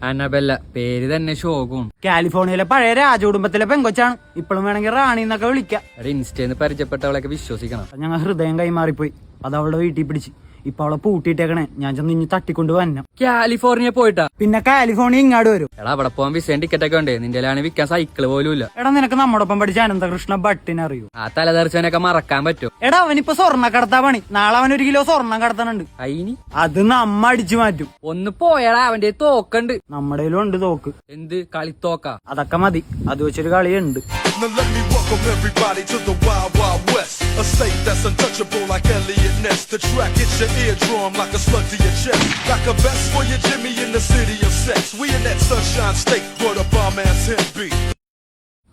Annabella പേര് തന്നെ ശോകവും. കാലിഫോർണിയയിലെ പഴയ രാജകുടുംബത്തിലെ പെങ്കൊച്ചാണ്. ഇപ്പോഴും വേണമെങ്കിൽ റാണി എന്നൊക്കെ വിളിക്കാം. ഇൻസ്റ്റേന്ന് പരിചയപ്പെട്ടവളൊക്കെ വിശ്വസിക്കണം. ഞങ്ങൾ ഹൃദയം കൈമാറിപ്പോയി. അത് അവളുടെ വീട്ടിൽ പിടിച്ച്. ഇപ്പൊ അവളെ പൂട്ടിയിട്ടേക്കണേ. ഞാൻ ചെന്ന് ഇനി തട്ടിക്കൊണ്ട് വരണം. കാലിഫോർണിയ പോയിട്ടാ? പിന്നെ കാലിഫോർണിയ ഇങ്ങാട് വരും. എടാ അവിടെ പോകാൻ വിസയും ടിക്കറ്റ് ഒക്കെ ഉണ്ട്. നിന്റെ വിൽക്കാൻ സൈക്കിള് പോലും ഇല്ല. എടാ നിനക്ക് നമ്മോടൊപ്പം പഠിച്ച അനന്തകൃഷ്ണ ഭട്ടിനെ അറിയൂ? ആ തലതെറിച്ചവനൊക്കെ മറക്കാൻ പറ്റും. എടാ അവനിപ്പോ സ്വർണ്ണ കടത്താ പണി. നാളെ അവൻ 1 കിലോ സ്വർണ്ണം കടത്താനുണ്ട്. അയിനി അത് നമ്മ അടിച്ചു മാറ്റും. ഒന്ന് പോയടാ, അവന്റെ തോക്കുണ്ട്. നമ്മുടെ ഉണ്ട് തോക്ക്. എന്ത് കളിത്തോക്കാ? അതൊക്കെ മതി. അത് വെച്ചൊരു കളിയുണ്ട്. Now let me welcome everybody to the Wild Wild West, a state that's untouchable like Elliot Ness. The track hits your eardrum like a slug to your chest, like a vest for your Jimmy in the city of sex. We in that sunshine state where the bomb ass him be.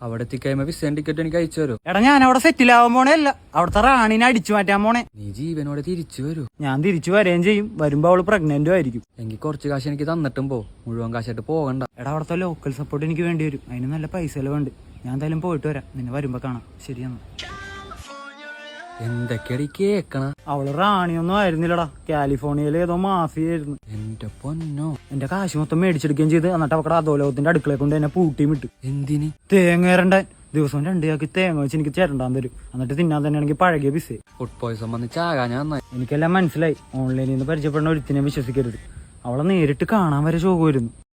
അവിടെ എത്തിക്കഴിയുമ്പോ വിസയും ticket എനിക്ക് അയച്ചു തരും. എടാ ഞാൻ അവിടെ സെറ്റിൽ ആവാൻ പോണേല്ല. അവിടുത്തെ റാണിനെ അടിച്ചു മാറ്റാൻ പോണേ. നീ ജീവനോടെ തിരിച്ചു വരൂ. ഞാൻ തിരിച്ചു വരികയും ചെയ്യും. വരുമ്പോ അവള് പ്രഗ്നന്റും ആയിരിക്കും. എങ്കിൽ കുറച്ച് കാശ് എനിക്ക് തന്നിട്ടും പോ. മുഴുവൻ കാശായിട്ട് പോകണ്ട. എടാ അവിടുത്തെ ലോക്കൽ സപ്പോർട്ട് എനിക്ക് വേണ്ടി വരും. അതിന് നല്ല പൈസ ചെലവുണ്ട്. ഞാൻ എന്തായാലും പോയിട്ട് വരാം. നിന്നെ വരുമ്പോ കാണാം. ശരിയെന്ന്. എന്തൊക്കെയാടി കേക്കണ? അവള് റാണിയൊന്നും ആയിരുന്നില്ലടാ. കാലിഫോർണിയയിലെ ഏതോ മാഫിയായിരുന്നു. എന്റെ പൊന്നോ. എന്റെ കാശ് മൊത്തം മേടിച്ചെടുക്കുകയും ചെയ്ത്. എന്നിട്ട് അവക്കടെ അധോലോകത്തിന്റെ അടുക്കളയെ കൊണ്ട് എന്നെ പൂട്ടിയും വിട്ടു. എന്തിന്? തേങ്ങ ഏറണ്ടാൻ. ദിവസം 2 ചാക്ക് തേങ്ങ വെച്ച് എനിക്ക് ചേരണ്ടാൻ തരും. എന്നിട്ട് തിന്നാൻ തന്നെയാണെങ്കിൽ പഴകിയ പിസേ. ഫുഡ് പോയിസൺ വന്ന് ചാകാൻ ഞാൻ നന്നായി. എനിക്കെല്ലാം മനസ്സിലായി. ഓൺലൈനിൽ നിന്ന് പരിചയപ്പെടുന്ന ഒരുത്തിനെ വിശ്വസിക്കരുത്. അവളെ നേരിട്ട് കാണാൻ വരെ ശോകമായിരുന്നു.